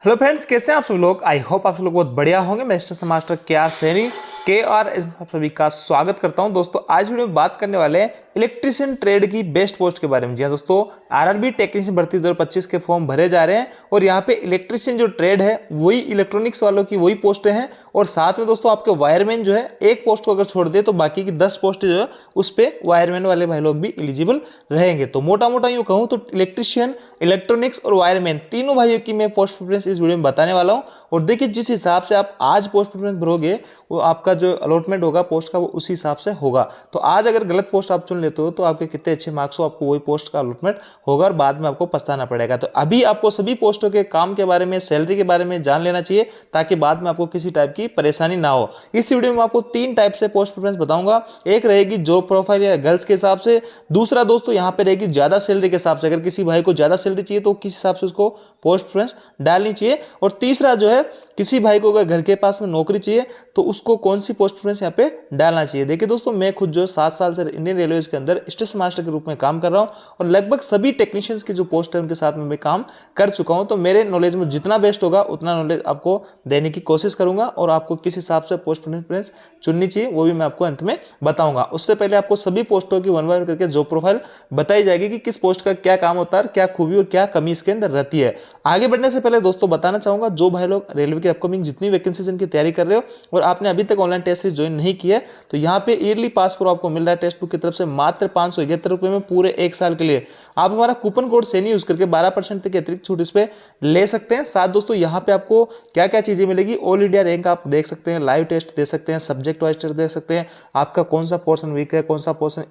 Hello friends, कैसे हैं आप सब लोग। आई होप आप सब लोग बहुत बढ़िया होंगे। मैं स्टेशन मास्टर KR सैनी आप सभी का स्वागत करता हूं। दोस्तों आज वीडियो में बात करने वाले हैं इलेक्ट्रीशियन ट्रेड की बेस्ट पोस्ट के बारे में। जी हाँ दोस्तों, आरआरबी टेक्नीशियन भर्ती 2025 के फॉर्म भरे जा रहे हैं और यहाँ पे इलेक्ट्रीशियन जो ट्रेड है वही इलेक्ट्रॉनिक्स वालों की वही पोस्टें हैं। और साथ में दोस्तों आपके वायरमैन जो है एक पोस्ट को अगर छोड़ दे तो बाकी की 10 पोस्ट जो है उस पर वायरमैन वाले भाई लोग भी एलिजिबल रहेंगे। तो मोटा मोटा यूँ कहूँ तो इलेक्ट्रीशियन, इलेक्ट्रॉनिक्स और वायरमैन तीनों भाइयों की मैं पोस्ट प्रेफरेंस इस वीडियो में बताने वाला हूँ। और देखिए जिस हिसाब से आप आज पोस्ट प्रेफरेंस भरोगे वो आपका जो अलॉटमेंट होगा पोस्ट का वो उसी हिसाब से होगा। तो आज अगर गलत पोस्ट आप चुन लेते हो तो आपके कितने अच्छे मार्क्स हो आपको वही पोस्ट का अलॉटमेंट होगा और बाद में आपको पछताना पड़ेगा। तो अभी आपको सभी पोस्टों के काम के बारे में, सैलरी के बारे में जान लेना चाहिए ताकि बाद में आपको किसी टाइप की परेशानी ना हो। इस वीडियो में आपको 3 टाइप से पोस्ट प्रेफरेंस बताऊंगा। एक रहेगी जॉब प्रोफाइल या गर्ल्स के हिसाब से, दूसरा दोस्तों यहाँ पे रहेगी ज्यादा सैलरी के हिसाब से, अगर किसी भाई को ज्यादा सैलरी चाहिए तो किस हिसाब से उसको पोस्ट प्रेफरेंस डालनी चाहिए, और तीसरा जो है किसी भाई को अगर घर के पास में नौकरी चाहिए तो उसको कौन सी पोस्ट प्रेफरेंस यहाँ पे डालना चाहिए। देखिए दोस्तों, मैं खुद जो 7 साल से इंडियन रेलवेज के अंदर स्टेशन मास्टर के रूप में काम कर रहा हूँ और लगभग सभी टेक्नीशियंस की जो पोस्ट है उनके साथ में मैं काम कर चुका हूँ। तो मेरे नॉलेज में जितना बेस्ट होगा उतना नॉलेज आपको देने की कोशिश करूंगा और आपको किस हिसाब से पोस्ट प्रेफरेंस चुननी चाहिए वो भी मैं आपको अंत में बताऊंगा। उससे पहले आपको सभी पोस्टों की वन बाय वन करके जॉब प्रोफाइल बताई जाएगी कि किस पोस्ट का क्या काम होता है, क्या खूबी और क्या कमी इसके अंदर रहती है। आगे बढ़ने से पहले दोस्तों बताना चाहूंगा, जो भाई लोग रेलवे की अपकमिंग जितनी वैकेंसीज इनकी तैयारी कर रहे हो और आपने अभी तक ऑनलाइन टेस्ट सीरीज ज्वाइन नहीं किया है तो यहाँ पे ईयरली पास प्रो आपको मिल रहा है टेक्स्ट बुक की तरफ से मात्र 571 रुपए में पूरे 1 साल के लिए। आप हमारा कूपन कोड सैनी यूज करके 12% तक अतिरिक्त छूट इस पे ले सकते हैं। साथ दोस्तों यहाँ पे आपको क्या क्या चीजें मिलेगी, ऑल इंडिया रैंक आप देख सकते हैं, लाइव टेस्ट दे सकते हैं, सब्जेक्ट वाइज टेस्ट दे सकते हैं, आपका कौन सा पोर्शन वीक है, कौन सा पोर्शन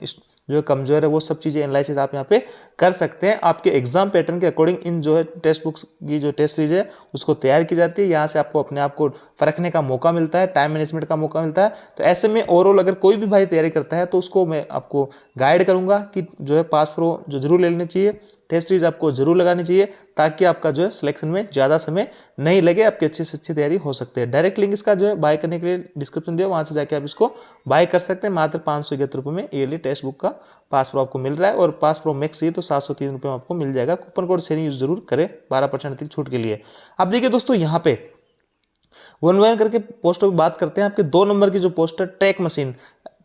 जो कमजोर है, वो सब चीजें एनालिसिस आप यहाँ पे कर सकते हैं। आपके एग्जाम पैटर्न के अकॉर्डिंग इन जो है टेक्स्ट बुक्स की जो टेस्ट सीरीज है उसको तैयार की जाती है। यहाँ से आपको अपने आप को परखने का मौका मिलता है, टाइम मैनेजमेंट का मौका मिलता है। तो ऐसे में ओवरऑल अगर कोई भी भाई तैयारी करता है तो उसको मैं आपको गाइड करूंगा कि जो है पास प्रो जो जरूर ले लेनी चाहिए, टेस्ट सीरीज आपको जरूर लगानी चाहिए ताकि आपका जो है सिलेक्शन में ज़्यादा समय नहीं लगे, आपकी अच्छी से अच्छी तैयारी हो सकती है। डायरेक्ट लिंक इसका जो है बाय करने के लिए डिस्क्रिप्शन दिया, वहाँ से जाके आप इसको बाय कर सकते हैं। मात्र 571 रुपये में ईयरली टेक्स्ट बुक का पास प्रो आपको मिल रहा है और पास प्रो मैक्स चाहिए तो 703 रुपये में आपको मिल जाएगा। कूपन कोड सैनी यूज जरूर करें 12% अधिक छूट के लिए। अब देखिए दोस्तों, यहाँ पे वन बाय वन करके पोस्टों की बात करते हैं। आपके 2 नंबर की जो पोस्ट है track machine,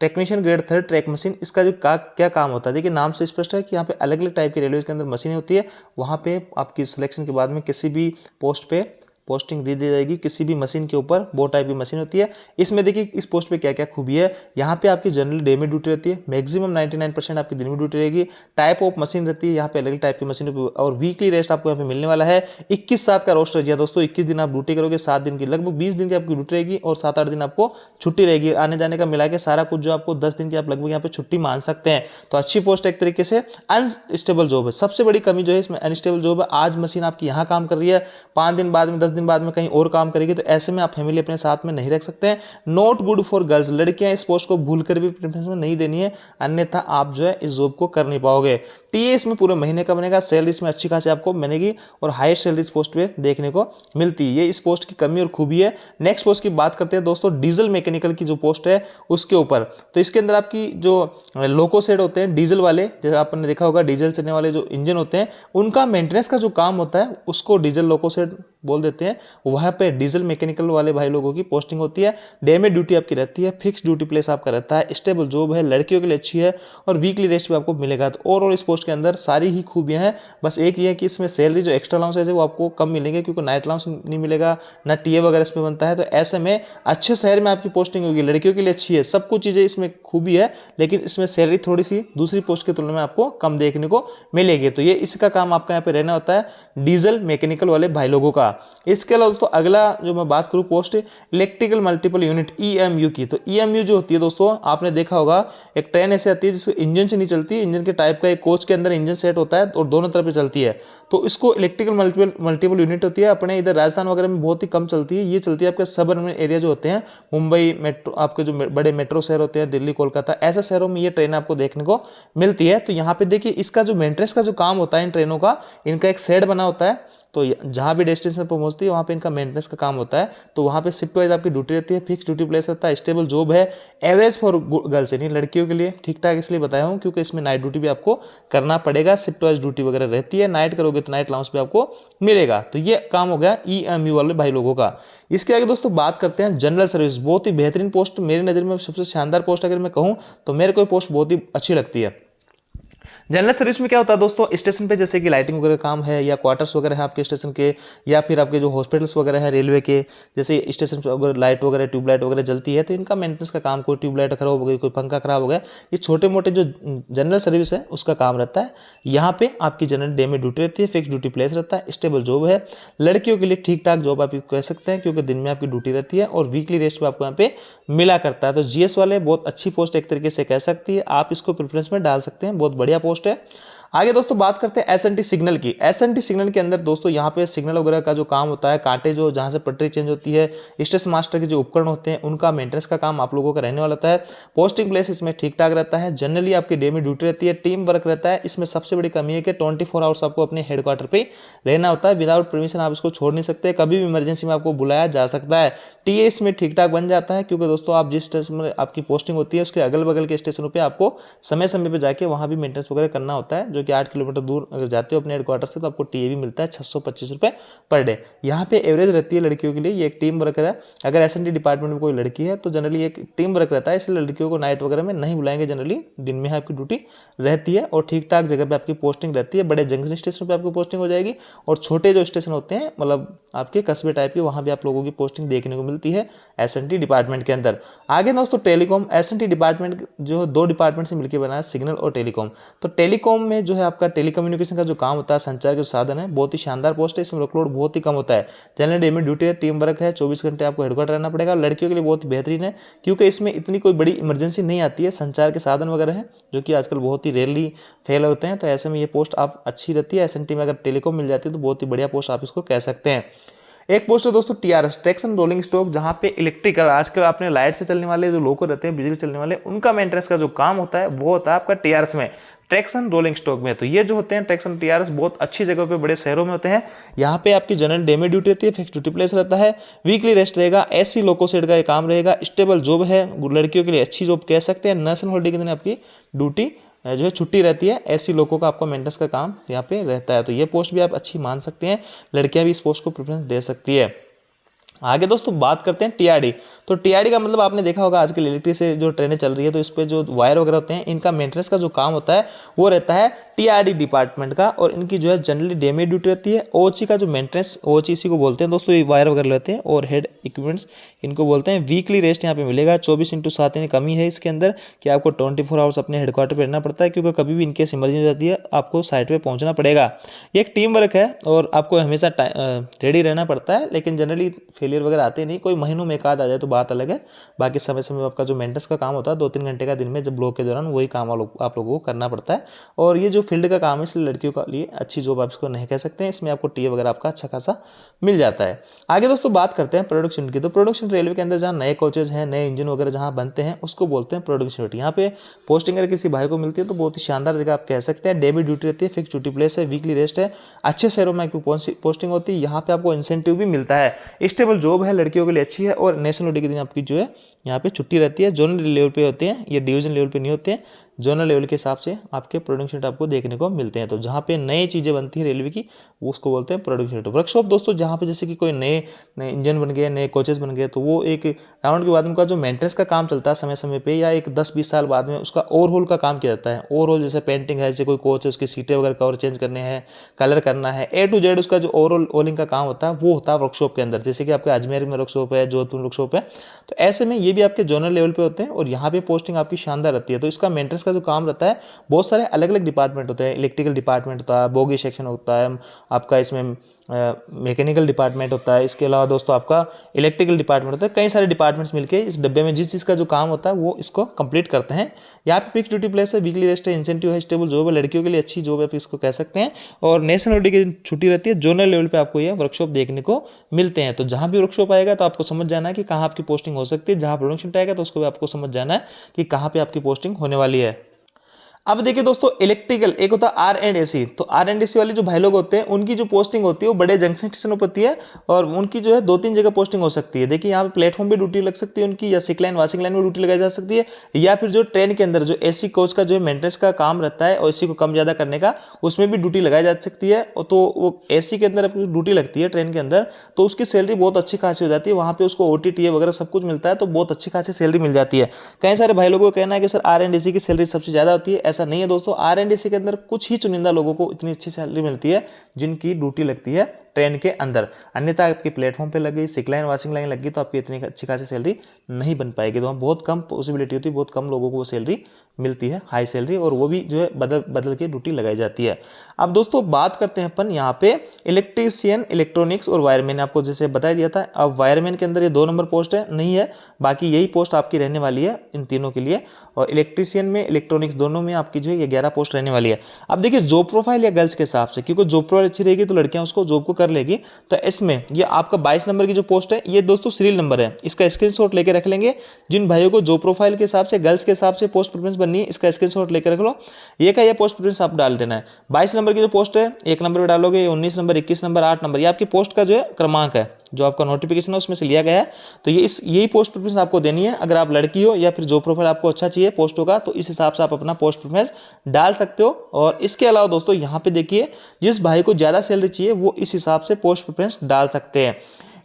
technician grade 3 track machine, इसका जो क्या काम होता है देखिए नाम से स्पष्ट है कि यहाँ पे अलग अलग टाइप की रेलवे के अंदर मशीनें होती है। वहाँ पे आपकी सिलेक्शन के बाद में किसी भी पोस्ट पे पोस्टिंग दी जाएगी, किसी भी मशीन के ऊपर वो टाइप की मशीन होती है। इसमें देखिए इस पोस्ट पे क्या क्या खूबी है। यहाँ पे आपकी जनरल डे में ड्यूटी रहती है, मैक्सिमम 99% आपकी दिन में ड्यूटी रहेगी। टाइप ऑफ मशीन रहती है यहाँ पे, अलग अलग टाइप की मशीन और वीकली रेस्ट आपको यहाँ पे मिलने वाला है। 21/7 का रोस्टर है दोस्तों, 21 दिन आप ड्यूटी करोगे, 7 दिन की लगभग 20 दिन की आपकी ड्यूटी रहेगी और 7-8 दिन आपको छुट्टी रहेगी। आने जाने का मिला के सारा कुछ जो आपको 10 दिन की आप लगभग यहाँ पे छुट्टी मान सकते हैं। तो अच्छी पोस्ट एक तरीके से। अनस्टेबल जॉब है, सबसे बड़ी कमी जो है इसमें अनस्टेबल जॉब है। आज मशीन आपकी यहाँ काम कर रही है, 5 दिन बाद में 10 दिन बाद में कहीं और काम करेगी, तो ऐसे में आप फैमिली अपने साथ में नहीं रख सकते हैं। नॉट गुड फॉर गर्ल्स, लड़कियां इस पोस्ट को भूल कर भी प्रेफरेंस में नहीं देनी है, अन्यथा आप जो है इस जॉब को कर नहीं पाओगे। टीए इसमें पूरे महीने का बनेगा, सैलरी इसमें अच्छी खासी आपको मिलेगी और हाईएस्ट सैलरी इस पोस्ट पे देखने को मिलती है। ये इस पोस्ट की कमी और खूबी है। नेक्स्ट पोस्ट की बात करते हैं दोस्तों, डीजल मैकेनिकल की जो पोस्ट है उसके ऊपर। तो इसके अंदर आपकी जो लोको सेट होते हैं डीजल वाले, जैसे आपने देखा होगा डीजल चलने वाले जो इंजन होते हैं उनका मेंटेनेंस का जो काम होता है उसको डीजल लोको सेट बोल देते हैं। वहां पे डीजल मैकेनिकल वाले भाई लोगों की पोस्टिंग होती है। डे में ड्यूटी आपकी रहती है, फिक्स ड्यूटी प्लेस आपका रहता है, स्टेबल जॉब है, लड़कियों के लिए अच्छी है और वीकली रेस्ट भी आपको मिलेगा। तो ओवरऑल इस पोस्ट के अंदर सारी ही खूबियां हैं। बस एक ये है कि इसमें सैलरी जो एक्स्ट्रा अलाउंसेस है वो आपको कम मिलेंगे क्योंकि नाइट अलाउंस नहीं मिलेगा, ना टीए वगैरह इसमें बनता है। तो ऐसे में अच्छे शहर में आपकी पोस्टिंग होगी, लड़कियों के लिए अच्छी है, सब कुछ चीज़ें इसमें खूबी है, लेकिन इसमें सैलरी थोड़ी सी दूसरी पोस्ट की तुलना में आपको कम देखने को मिलेगी। तो ये इसका काम आपका यहाँ पे रहना होता है डीजल मैकेनिकल वाले भाई लोगों का। इसके अलावा तो अगला जो मैं बात करूं post electrical multiple unit EMU की। तो EMU जो होती है दोस्तों, आपने देखा होगा एक ट्रेन ऐसे आती है जिसको इंजन से नहीं चलती, इंजन के टाइप का एक कोच के अंदर इंजन सेट होता है और दोनों तरफ से चलती है, तो इसको इलेक्ट्रिकल मल्टीपल यूनिट होती है। अपने इधर राजस्थान वगैरह में बहुत ही कम चलती है, ये चलती है आपके सबअर्बन एरिया जो होते हैं, मुंबई मेट्रो, आपके जो बड़े मेट्रो शहर होते हैं, दिल्ली कोलकाता, ऐसे शहरों में ये ट्रेन आपको देखने को मिलती है। तो यहाँ पे देखिए इसका जो मेंटेनेंस का जो काम होता है इन ट्रेनों का, इनका एक शेड बना होता है तो जहाँ भी डेस्टिनेशन पर पहुँचती है वहाँ पे इनका मेंटेनेंस का काम होता है। तो वहाँ पे शिफ्ट वाइज आपकी ड्यूटी रहती है, फिक्स ड्यूटी प्लेस रहता है, स्टेबल जॉब है, एवरेज फॉर गर्ल्स यानी लड़कियों के लिए ठीक ठाक इसलिए बताया हूँ क्योंकि इसमें नाइट ड्यूटी भी आपको करना पड़ेगा, शिफ्ट वाइज ड्यूटी वगैरह रहती है, नाइट करोगे तो नाइट अलाउंस भी आपको मिलेगा। तो ये काम हो गया EMU वाले भाई लोगों का। इसके आगे दोस्तों बात करते हैं जनरल सर्विस। बहुत ही बेहतरीन पोस्ट, मेरी नज़र में सबसे शानदार पोस्ट अगर मैं कहूँ तो मेरे को पोस्ट बहुत ही अच्छी लगती है। जनरल सर्विस में क्या होता है दोस्तों, स्टेशन पे जैसे कि लाइटिंग वगैरह काम है या क्वार्टर्स वगैरह है आपके स्टेशन के, या फिर आपके जो हॉस्पिटल्स वगैरह है रेलवे के, जैसे स्टेशन पर अगर लाइट वगैरह ट्यूबलाइट वगैरह जलती है तो इनका मेंटेनेंस का काम, कोई ट्यूबलाइट खराब हो गई, कोई पंखा खराब हो गया, ये छोटे मोटे जो जनरल सर्विस है उसका काम रहता है। यहाँ पे आपकी जनरल डे में ड्यूटी रहती है, फिक्स ड्यूटी प्लेस रहता है, स्टेबल जॉब है, लड़कियों के लिए ठीक ठाक जॉब आप कह सकते हैं क्योंकि दिन में आपकी ड्यूटी रहती है और वीकली रेस्ट भी आपको यहाँ पे मिला करता है। तो GS वाले बहुत अच्छी पोस्ट एक तरीके से कह सकती है, आप इसको प्रेफरेंस में डाल सकते हैं, बहुत बढ़िया पोस्ट है। आगे दोस्तों बात करते हैं SNT सिग्नल की। SNT सिग्नल के अंदर दोस्तों यहाँ पे सिग्नल वगैरह का जो काम होता है, कांटे जो जहाँ से पटरी चेंज होती है, स्टेशन मास्टर के जो उपकरण होते हैं उनका मेंटेनेंस का काम आप लोगों का रहने वाला होता है। पोस्टिंग प्लेस इसमें ठीक ठाक रहता है, जनरली आपकी डे में ड्यूटी रहती है, टीम वर्क रहता है। इसमें सबसे बड़ी कमी है कि 24 आवर्स आपको अपने हेडक्वार्टर पे रहना होता है, विदाउट परमिशन आप इसको छोड़ नहीं सकते, कभी भी इमरजेंसी में आपको बुलाया जा सकता है। TA इसमें ठीक ठाक बन जाता है क्योंकि दोस्तों आप जिस स्टेशन में आपकी पोस्टिंग होती है उसके अगल बगल के स्टेशनों पर आपको समय समय पर जाके वहाँ भी मेंटेनेंस वगैरह करना होता है, जो कि 8 किलोमीटर दूर अगर जाते हो अपने हेडक्वार्टर से तो आपको TA भी मिलता है 625 रुपये पर डे। यहाँ पे एवरेज रहती है लड़कियों के लिए, ये एक टीम वर्क है। अगर SNT डिपार्टमेंट में कोई लड़की है तो जनरली एक टीम वर्क रहता है, इसलिए लड़कियों को नाइट वगैरह में नहीं बुलाएंगे, जनरली दिन में आपकी ड्यूटी रहती है और ठीक ठाक जगह पे आपकी पोस्टिंग रहती है। बड़े जंक्शन स्टेशन पे आपकी पोस्टिंग हो जाएगी और छोटे जो स्टेशन होते हैं मतलब आपके कस्बे टाइप के, वहाँ भी आप लोगों की पोस्टिंग देखने को मिलती है SNT डिपार्टमेंट के अंदर। आगे दोस्तों टेलीकॉम, SNT डिपार्टमेंट जो 2 डिपार्टमेंट से मिलकर बना है, सिग्नल और टेलीकॉम। तो टेलीकॉम में जो है आपका टेलीकम्युनिकेशन का जो काम होता है, संचार के साधन है, बहुत ही शानदार पोस्ट है, इसमें वर्कलोड बहुत ही कम होता है, जनरल डे में ड्यूटी है, टीम वर्क है, 24 घंटे आपको हेडक्वार्टर रहना पड़ेगा। लड़कियों के लिए बहुत ही बेहतरीन है क्योंकि इसमें इतनी कोई बड़ी इमरजेंसी नहीं आती है, संचार के साधन वगैरह है जो कि आजकल बहुत ही रेयरली फेल होते हैं, तो ऐसे में ये पोस्ट आप अच्छी रहती है। SNT में अगर टेलीकॉम मिल जाती है तो बहुत ही बढ़िया पोस्ट आप इसको कह सकते हैं। एक पोस्ट है दोस्तों TRS, ट्रैक्शन रोलिंग स्टॉक, जहाँ पे इलेक्ट्रिकल आजकल आपने लाइट से चलने वाले जो लोको रहते हैं, बिजली चलने वाले, उनका मेंटेनेंस का जो काम होता है वो होता है आपका TRS में, ट्रैक्शन रोलिंग स्टॉक में। तो ये जो होते हैं ट्रैक्शन TRS बहुत अच्छी जगह पे बड़े शहरों में होते हैं। यहाँ पे आपकी जनरल डे में ड्यूटी रहती है, फिक्स ड्यूटी प्लेस रहता है, वीकली रेस्ट रहेगा, SC लोको सेट का ये काम रहेगा, स्टेबल जॉब है, लड़कियों के लिए अच्छी जॉब कह सकते हैं। नेशनल हॉलीडे के दिन आपकी ड्यूटी जो है छुट्टी रहती है, SC लोगों का आपका मेंटेनेंस का काम यहाँ पे रहता है। तो ये पोस्ट भी आप अच्छी मान सकते हैं, लड़कियाँ भी इस पोस्ट को प्रेफरेंस दे सकती है। आगे दोस्तों बात करते हैं TRD। तो TRD का मतलब आपने देखा होगा आजकल इलेक्ट्रिक से जो ट्रेनें चल रही है तो इस पे जो वायर वगैरह होते हैं इनका मेंटेनेंस का जो काम होता है वो रहता है TRD डिपार्टमेंट का, और इनकी जो है जनरली डे में ड्यूटी रहती है। OC का जो मेंटेनेंस, OC इसी को बोलते हैं दोस्तों, ये वायर वगैरह लेते हैं, और हेड इक्विपमेंट्स इनको बोलते हैं। वीकली रेस्ट यहाँ पे मिलेगा 24/7, यानी कमी है इसके अंदर कि आपको 24 आवर्स अपने हेडक्वार्टर पर रहना पड़ता है क्योंकि कभी भी इनकेस इमरजेंसी हो जाती है आपको साइट पर पहुँचना पड़ेगा। ये एक टीम वर्क है और आपको हमेशा रेडी रहना पड़ता है, लेकिन जनरली फेलियर वगैरह आते नहीं, कोई महीनों में एक आध आ जाए तो बात अलग है। बाकी समय समय आपका जो मेंटेनेंस का काम होता है 2-3 घंटे का दिन में जब ब्लॉक के दौरान वही काम आप लोगों को करना पड़ता है। और ये जो फील्ड का काम है इसलिए लड़कियों के लिए अच्छी जॉब आप इसको नहीं कह सकते हैं, इसमें आपको TA वगैरह आपका अच्छा खासा मिल जाता है। आगे दोस्तों बात करते हैं प्रोडक्शन की। तो प्रोडक्शन रेलवे के अंदर जहाँ नए कोचेज हैं, नए इंजन वगैरह जहाँ बनते हैं उसको बोलते हैं प्रोडक्शन यूनिट। यहाँ पे पोस्टिंग अगर किसी भाई को मिलती है तो बहुत ही शानदार जगह आप कह सकते हैं। डे में ड्यूटी रहती है, फिक्स ड्यूटी प्लेस है, वीकली रेस्ट है, अच्छे शहरों में आपकी पोस्टिंग होती है, यहाँ पे आपको इंसेंटिव भी मिलता है, स्टेबल जॉब है, लड़कियों के लिए अच्छी है, और नेशनल हॉलीडे के दिन आपकी जो है यहाँ पे छुट्टी रहती है। जोनल लेवल पे होते हैं, ये डिवीजन लेवल पे नहीं होते हैं, जोनल लेवल के हिसाब से आपके प्रोडक्शन यूनिट आपको देखने को मिलते हैं। तो जहाँ पे नई चीज़ें बनती है रेलवे की वो उसको बोलते हैं प्रोडक्शन यूनिट। वर्कशॉप दोस्तों जहाँ पे जैसे कि कोई नए इंजन बन गए, नए कोचेस बन गए, तो वो एक राउंड के बाद उनका जो मेंटेनेंस का काम चलता है समय समय पे, या एक 10-20 साल बाद में उसका ओवरहोल का काम किया जाता है। ओवरऑल जैसे पेंटिंग है, जैसे कोई कोच है उसकी सीटें वगैरह कवर चेंज करने हैं, कलर करना है, A to Z उसका जो ओवरऑल ओलिंग का काम होता है वो होता है वर्कशॉप के अंदर। जैसे कि आपके अजमेर में वर्कशॉप है, जोधपुर वर्कशॉप है, तो ऐसे में ये भी आपके जोनल लेवल पे होते हैं और यहाँ पे पोस्टिंग आपकी शानदार रहती है। तो इसका मेंटेनेंस का जो काम रहता है बहुत सारे अलग अलग डिपार्टमेंट होते हैं, इलेक्ट्रिकल डिपार्टमेंट होता है, बोगी सेक्शन होता है आपका, इसमें मैकेनिकल डिपार्टमेंट होता है, इसके अलावा दोस्तों आपका इलेक्ट्रिकल डिपार्टमेंट होता है। कई सारे डिपार्टमेंट्स मिलकर इस डब्बे में जिस चीज़ का जो काम होता है वो इसको कंप्लीट करते हैं। यहाँ पे फिक्स ड्यूटी प्लेस है, वीकली रेस्ट है, इंसेंटिव है, स्टेबल जॉब है, लड़कियों के लिए अच्छी जॉब है इसको कह सकते हैं, और नेशनल हॉलीडे की छुट्टी रहती है। जोनल लेवल पे आपको ये वर्कशॉप देखने को मिलते हैं। तो जहाँ भी वर्कशॉप आएगा तो आपको समझ जाना है कि कहाँ आपकी पोस्टिंग हो सकती है, जहाँ प्रोडक्शन आएगा तो उसको भी आपको समझ जाना है कि कहाँ पे आपकी पोस्टिंग होने वाली है। अब देखिए दोस्तों, इलेक्ट्रिकल एक होता है R&AC। तो R&AC वाले जो भाई लोग होते हैं उनकी जो पोस्टिंग होती है वो बड़े जंक्शन स्टेशनों पर होती है और उनकी जो है 2-3 जगह पोस्टिंग हो सकती है। देखिए यहाँ पे प्लेटफॉर्म पे ड्यूटी लग सकती है उनकी, या सिक लाइन वाशिंग लाइन में ड्यूटी लगाई जा सकती है, या फिर जो ट्रेन के अंदर जो AC कोच का जो मेंटेनेंस का काम रहता है और AC को कम ज़्यादा करने का, उसमें भी ड्यूटी लगाई जा सकती है। तो वो AC के अंदर अपनी ड्यूटी लगती है ट्रेन के अंदर, तो उसकी सैलरी बहुत अच्छी खासी हो जाती है। वहाँ पे उसको OT वगैरह सब कुछ मिलता है, तो बहुत अच्छी खासी सैलरी मिल जाती है। कई सारे भाई लोगों को कहना है कि सर R&DC की सैलरी सबसे ज़्यादा होती है। ऐसा नहीं है दोस्तों, R&DC के अंदर कुछ ही चुनिंदा लोगों को इतनी अच्छी सैलरी मिलती है जिनकी ड्यूटी लगती है ट्रेन के अंदर। अन्यथा आपकी प्लेटफॉर्म पे लग गई, सिक लाइन वाशिंग लाइन लग गई, तो आपकी इतनी अच्छी खासी सैलरी नहीं बन पाएगी। तो वहाँ बहुत कम पॉसिबिलिटी होती है, बहुत कम लोगों को वो सैलरी मिलती है, हाई सैलरी, और वो भी जो है बदल बदल के ड्यूटी लगाई जाती है। अब दोस्तों बात करते हैं अपन यहाँ पे इलेक्ट्रीशियन, इलेक्ट्रॉनिक्स और वायरमैन। आपको जैसे बता दिया था, अब वायरमैन के अंदर ये 2 नंबर पोस्ट है नहीं है, बाकी यही पोस्ट आपकी रहने वाली है इन तीनों के लिए। और इलेक्ट्रीशियन में, इलेक्ट्रॉनिक्स दोनों में आपकी जो है ये 11 पोस्ट रहने वाली है। अब देखिए जॉब प्रोफाइल या गर्ल्स के हिसाब से, क्योंकि जॉब प्रोफाइल अच्छी रहेगी तो लड़कियां उसको जॉब को कर लेगी। तो इसमें ये आपका 22 नंबर की जो पोस्ट है ये दोस्तों सीरियल नंबर है, इसका स्क्रीनशॉट लेके रख लेंगे। जिन भाइयों को जॉब प्रोफाइल के हिसाब से, गर्ल्स के हिसाब से पोस्ट प्रेफरेंस बननी है, इसका स्क्रीनशॉट लेकर रख लो। ये का ये पोस्ट प्रेफरेंस आप डाल देना है। 22 नंबर की जो पोस्ट है 1 नंबर पे डालोगे, 19 नंबर, 21 नंबर, 8 नंबर, ये आपकी पोस्ट का जो है क्रमांक है, जो आपका नोटिफिकेशन है उसमें से लिया गया है। तो यही पोस्ट प्रेफरेंस आपको देनी है। अगर आप लड़की हो या फिर जॉब प्रोफाइल आपको अच्छा चाहिए पोस्टों का, तो इस हिसाब से आप अपना पोस्ट प्रेफरेंस डाल सकते हो। और इसके अलावा दोस्तों यहाँ पे देखिए, जिस भाई को ज़्यादा सैलरी चाहिए वो इस हिसाब से पोस्ट प्रेफरेंस डाल सकते हैं।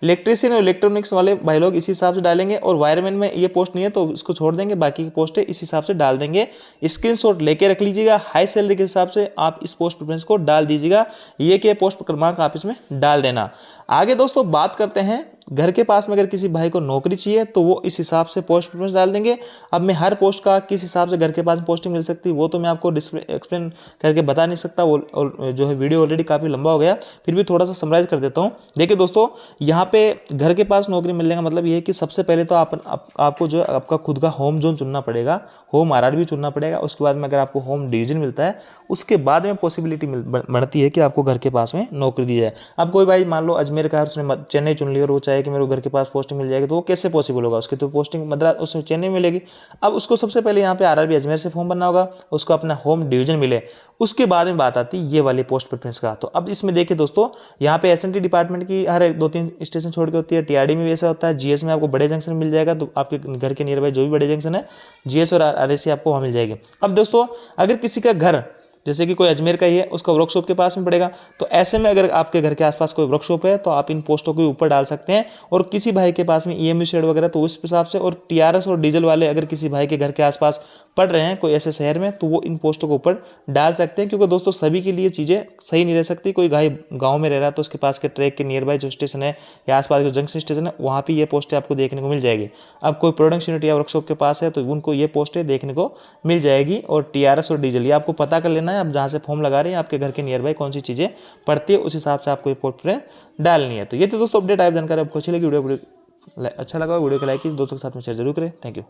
इलेक्ट्रीशियन और इलेक्ट्रॉनिक्स वाले भाई लोग इसी हिसाब से डालेंगे, और वायरमैन में ये पोस्ट नहीं है तो इसको छोड़ देंगे, बाकी की पोस्ट है इस हिसाब से डाल देंगे। स्क्रीनशॉट लेके रख लीजिएगा, हाई सैलरी के हिसाब से आप इस पोस्ट प्रेफरेंस को डाल दीजिएगा। ये के पोस्ट क्रमांक आप इसमें डाल देना। आगे दोस्तों बात करते हैं, घर के पास में अगर किसी भाई को नौकरी चाहिए तो वो इस हिसाब से पोस्ट प्रेफरेंस डाल देंगे। अब मैं हर पोस्ट का किस हिसाब से घर के पास में पोस्टिंग मिल सकती है वो तो मैं आपको एक्सप्लेन करके बता नहीं सकता, वो जो है वीडियो ऑलरेडी काफ़ी लंबा हो गया, फिर भी थोड़ा सा समराइज कर देता हूँ। देखिए दोस्तों, यहाँ पे घर के पास नौकरी मिलने का मतलब ये है कि सबसे पहले तो आपको जो है आपका खुद का होम जोन चुनना पड़ेगा, होम RR भी चुनना पड़ेगा। उसके बाद में अगर आपको होम डिवीजन मिलता है उसके बाद में पॉसिबिलिटी बढ़ती है कि आपको घर के पास में नौकरी दी जाए। अब कोई भाई मान लो अजमेर का है, उसने चेन्नई चुन लिया और वो चाहे कि मेरे को घर के पास पोस्टिंग मिल जाएगी, तो वो कैसे पॉसिबल होगा? उसकी तो पोस्टिंग मद्रास उसमें चेन्नई में मिलेगी। अब उसको सबसे पहले यहाँ पे RRB अजमेर से फॉर्म भरना होगा, उसको अपना होम डिवीजन मिले, उसके बाद में बात आती है ये वाली पोस्ट प्रेफरेंस का। तो अब इसमें देखिए दोस्तों, यहाँ पे SNT डिपार्टमेंट की हर 2-3 स्टेशन छोड़ के होती है, TRD में भी ऐसा होता है, GS में आपको बड़े जंक्शन मिल जाएगा, तो आपके घर के नियर बाई जो भी बड़े जंक्शन है GS और RSC आपको वहाँ मिल जाएगी। अब दोस्तों अगर किसी का घर जैसे कि कोई अजमेर का ही है, उसका वर्कशॉप के पास में पड़ेगा, तो ऐसे में अगर आपके घर के आसपास कोई वर्कशॉप है तो आप इन पोस्टों के ऊपर डाल सकते हैं। और किसी भाई के पास में EMU शेड वगैरह तो उस हिसाब से, और TRS और डीजल वाले अगर किसी भाई के घर के आसपास पढ़ रहे हैं कोई ऐसे शहर में, तो वो इन पोस्टों के ऊपर डाल सकते हैं। क्योंकि दोस्तों सभी के लिए चीज़ें सही नहीं रह सकती। कोई भाई गाँव में रह रहा है तो उसके पास के ट्रैक के नियर बाई जो स्टेशन है या आसपास जो जंक्शन स्टेशन है वहाँ पर ये पोस्टें आपको देखने को मिल जाएगी। अब कोई प्रोडक्शन यूनिट या वर्कशॉप के पास है तो उनको ये पोस्टें देखने को मिल जाएगी। और TRS और डीजल ये आपको पता कर लेना है, आप जहाँ से फॉर्म लगा रहे हैं आपके घर के नियर बाई कौन सी चीज़ें पड़ती है, उस हिसाब से आपको रिपोर्ट पर डालनी है। तो ये तो दोस्तों अपडेट आप जानकारी आपको अच्छी लगी, वीडियो अच्छा लगा वीडियो को लाइक कीजिए, दोस्तों के साथ में शेयर जरूर करें। Thank you.